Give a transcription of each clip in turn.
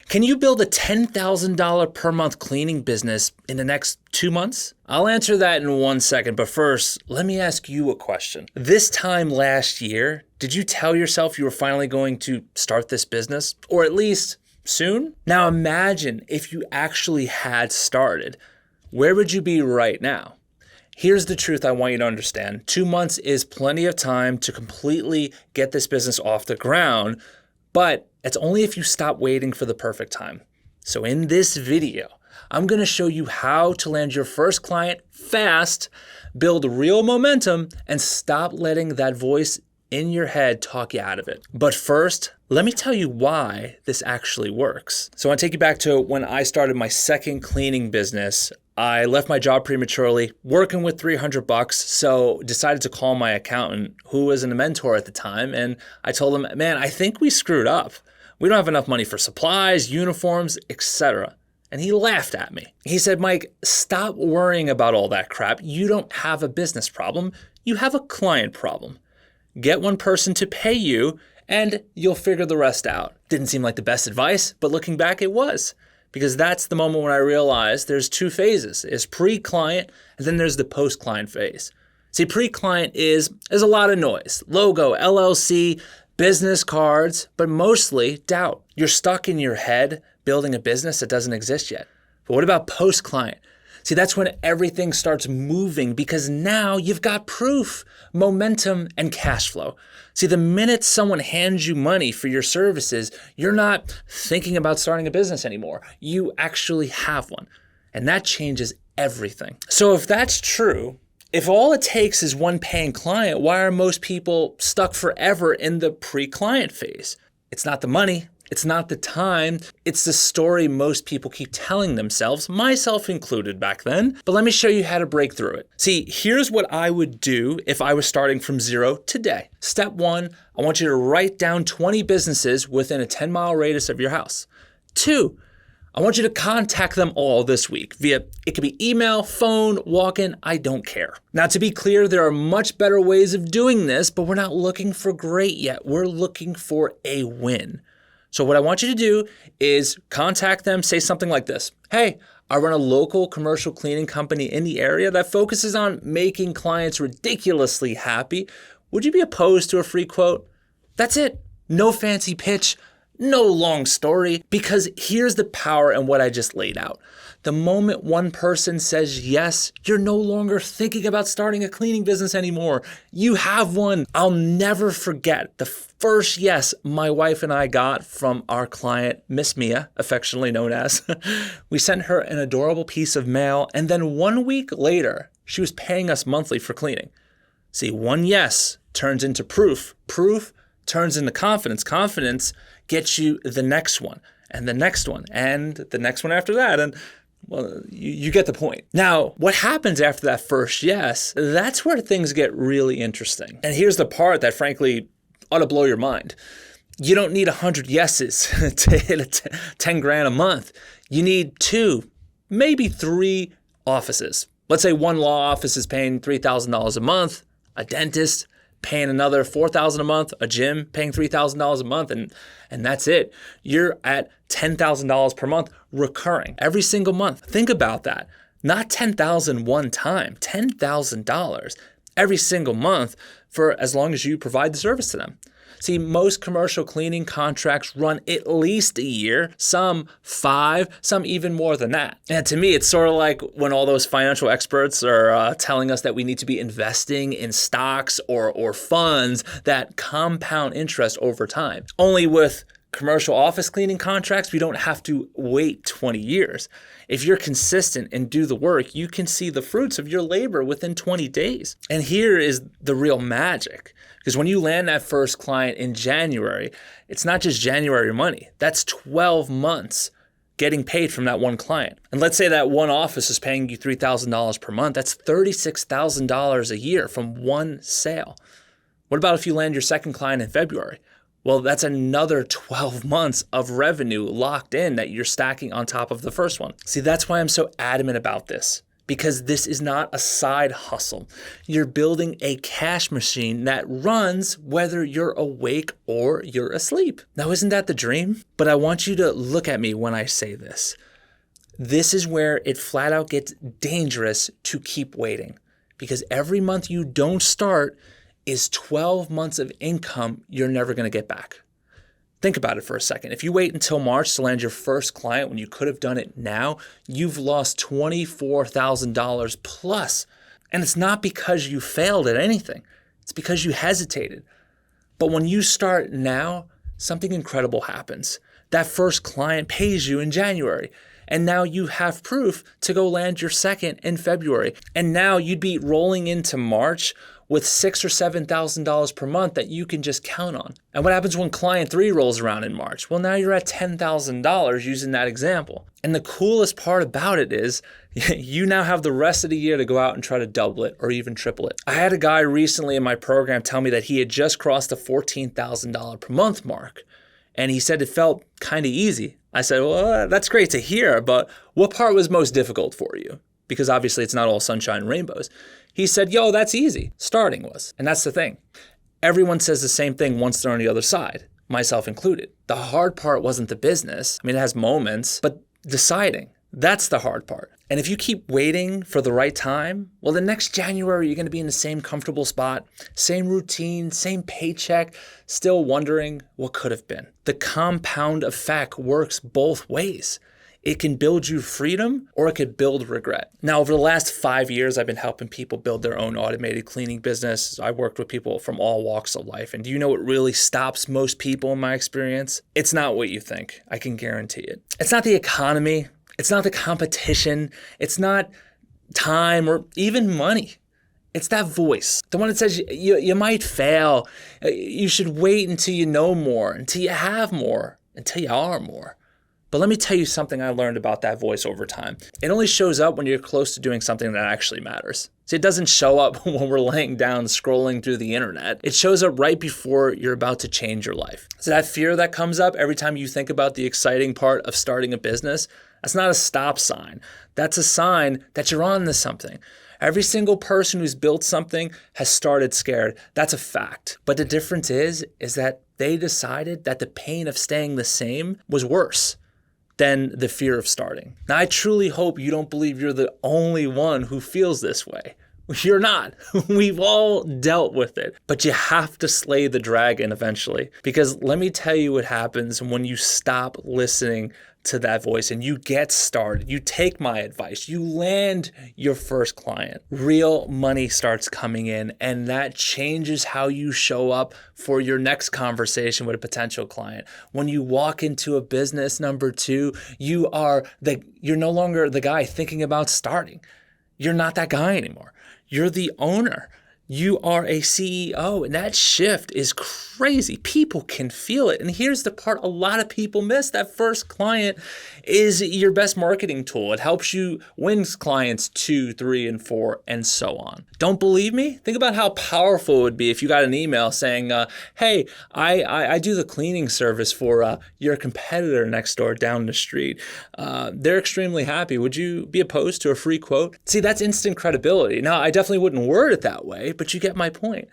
Can you build a $10,000 per month cleaning business in the next 2 months? I'll answer that in 1 second, but first, let me ask you a question. This time last year, did you tell yourself you were finally going to start this business? Or at least soon? Now imagine if you actually had started. Where would you be right now? Here's the truth I want you to understand. 2 months is plenty of time to completely get this business off the ground, but it's only if you stop waiting for the perfect time. So in this video, I'm going to show you how to land your first client fast, build real momentum, and stop letting that voice in your head talk you out of it. But first, let me tell you why this actually works. So I want to take you back to when I started my second cleaning business. I left my job prematurely, working with $300, so decided to call my accountant, who was a mentor at the time, and I told him, man, I think we screwed up. We don't have enough money for supplies, uniforms, etc. And he laughed at me. He said, Mike, stop worrying about all that crap. You don't have a business problem. You have a client problem. Get one person to pay you and you'll figure the rest out. Didn't seem like the best advice, but looking back, it was. Because that's the moment when I realized there's 2 phases. There's pre-client and then there's the post-client phase. See, pre-client is a lot of noise. Logo, LLC, business cards, but mostly doubt. You're stuck in your head building a business that doesn't exist yet. But what about post-client? See, that's when everything starts moving because now you've got proof, momentum, and cash flow. See, the minute someone hands you money for your services, you're not thinking about starting a business anymore. You actually have one. And that changes everything. So if that's true, if all it takes is one paying client, why are most people stuck forever in the pre-client phase? It's not the money. It's not the time. It's the story most people keep telling themselves, myself included back then. But let me show you how to break through it. See, here's what I would do if I was starting from zero today. Step 1, I want you to write down 20 businesses within a 10-mile radius of your house. 2, I want you to contact them all this week via, it could be email, phone, walk-in, I don't care. Now, to be clear, there are much better ways of doing this, but we're not looking for great yet. We're looking for a win. So what I want you to do is contact them, say something like this. Hey, I run a local commercial cleaning company in the area that focuses on making clients ridiculously happy. Would you be opposed to a free quote? That's it. No fancy pitch. No long story, because here's the power in what I just laid out. The moment one person says yes, you're no longer thinking about starting a cleaning business anymore. You have one. I'll never forget the first yes my wife and I got from our client, Miss Mia, affectionately known as. We sent her an adorable piece of mail, and then 1 week later, she was paying us monthly for cleaning. See, one yes turns into proof. Proof turns into confidence. Confidence gets you the next one and the next one and the next one after that. And well, you get the point. Now, what happens after that first yes, that's where things get really interesting. And here's the part that frankly ought to blow your mind. You don't need 100 yeses to hit 10 grand a month. You need 2, maybe 3 offices. Let's say one law office is paying $3,000 a month, a dentist paying another $4,000 a month, a gym paying $3,000 a month, and that's it. You're at $10,000 per month recurring every single month. Think about that. Not $10,000 one time, $10,000 every single month for as long as you provide the service to them. See, most commercial cleaning contracts run at least a year, some 5, some even more than that. And to me, it's sort of like when all those financial experts are telling us that we need to be investing in stocks or funds that compound interest over time. Only with commercial office cleaning contracts, we don't have to wait 20 years. If you're consistent and do the work, you can see the fruits of your labor within 20 days. And here is the real magic. Because when you land that first client in January, it's not just January money. That's 12 months getting paid from that one client. And let's say that one office is paying you $3,000 per month. That's $36,000 a year from one sale. What about if you land your second client in February? Well, that's another 12 months of revenue locked in that you're stacking on top of the first one. See, that's why I'm so adamant about this. because this is not a side hustle. You're building a cash machine that runs whether you're awake or you're asleep. Now, isn't that the dream? But I want you to look at me when I say this. This is where it flat out gets dangerous to keep waiting, because every month you don't start is 12 months of income you're never going to get back. Think about it for a second. If you wait until March to land your first client when you could have done it now, you've lost $24,000 plus. And it's not because you failed at anything. It's because you hesitated. But when you start now, something incredible happens. That first client pays you in January. And now you have proof to go land your second in February. And now you'd be rolling into March with $6,000 or $7,000 per month that you can just count on. And what happens when client 3 rolls around in March? Well, now you're at $10,000 using that example. And the coolest part about it is you now have the rest of the year to go out and try to double it or even triple it. I had a guy recently in my program tell me that he had just crossed the $14,000 per month mark. And he said it felt kind of easy. I said, well, that's great to hear, but what part was most difficult for you? Because obviously it's not all sunshine and rainbows. He said, yo, that's easy. Starting was. And that's the thing. Everyone says the same thing once they're on the other side, myself included. The hard part wasn't the business. I mean, it has moments, but deciding, that's the hard part. And if you keep waiting for the right time, well, the next January, you're going to be in the same comfortable spot, same routine, same paycheck, still wondering what could have been. The compound effect works both ways. It can build you freedom or it could build regret. Now, over the last 5 years, I've been helping people build their own automated cleaning business. I worked with people from all walks of life. And do you know what really stops most people in my experience? It's not what you think. I can guarantee it. It's not the economy. It's not the competition. It's not time or even money. It's that voice, the one that says you might fail. You should wait until you know more, until you have more, until you are more. But let me tell you something I learned about that voice over time. It only shows up when you're close to doing something that actually matters. See, it doesn't show up when we're laying down scrolling through the internet. It shows up right before you're about to change your life. So that fear that comes up every time you think about the exciting part of starting a business, that's not a stop sign. That's a sign that you're on to something. Every single person who's built something has started scared. That's a fact. But the difference is that they decided that the pain of staying the same was worse than the fear of starting. Now, I truly hope you don't believe you're the only one who feels this way. You're not. We've all dealt with it. But you have to slay the dragon eventually. Because let me tell you what happens when you stop listening to that voice and you get started. You take my advice. You land your first client. Real money starts coming in, and that changes how you show up for your next conversation with a potential client. When you walk into a business, number 2, you're no longer the guy thinking about starting. You're not that guy anymore. You're the owner. You are a CEO, and that shift is crazy. People can feel it. And here's the part a lot of people miss. That first client is your best marketing tool. It helps you win clients 2, 3, and 4, and so on. Don't believe me? Think about how powerful it would be if you got an email saying, hey, I do the cleaning service for your competitor next door down the street. They're extremely happy. Would you be opposed to a free quote? See, that's instant credibility. Now, I definitely wouldn't word it that way, but you get my point.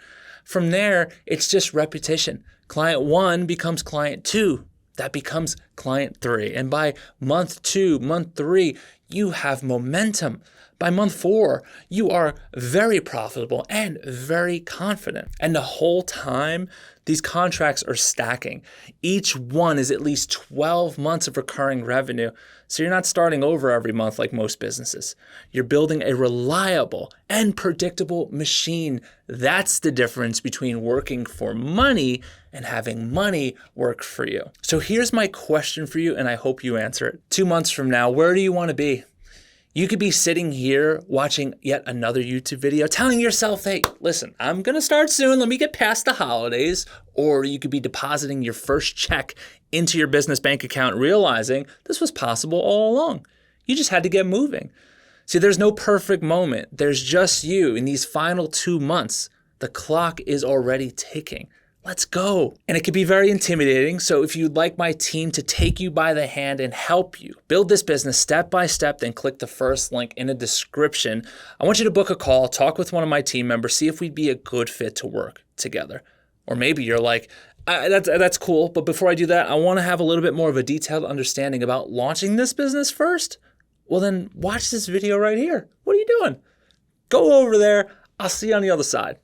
From there, it's just repetition. Client 1 becomes client 2. That becomes client 3. And by month 2, month 3, you have momentum. By month 4, you are very profitable and very confident. And the whole time, these contracts are stacking. Each one is at least 12 months of recurring revenue. So you're not starting over every month like most businesses. You're building a reliable and predictable machine. That's the difference between working for money and having money work for you. So here's my question for you, and I hope you answer it. 2 months from now, where do you want to be? You could be sitting here watching yet another YouTube video telling yourself, hey, listen, I'm going to start soon. Let me get past the holidays. Or you could be depositing your first check into your business bank account, realizing this was possible all along. You just had to get moving. See, there's no perfect moment. There's just you in these final 2 months. The clock is already ticking. Let's go. And it can be very intimidating. So if you'd like my team to take you by the hand and help you build this business step by step, then click the first link in the description. I want you to book a call, talk with one of my team members, see if we'd be a good fit to work together. Or maybe you're like, that's cool, but before I do that, I want to have a little bit more of a detailed understanding about launching this business first. Well, then watch this video right here. What are you doing? Go over there. I'll see you on the other side.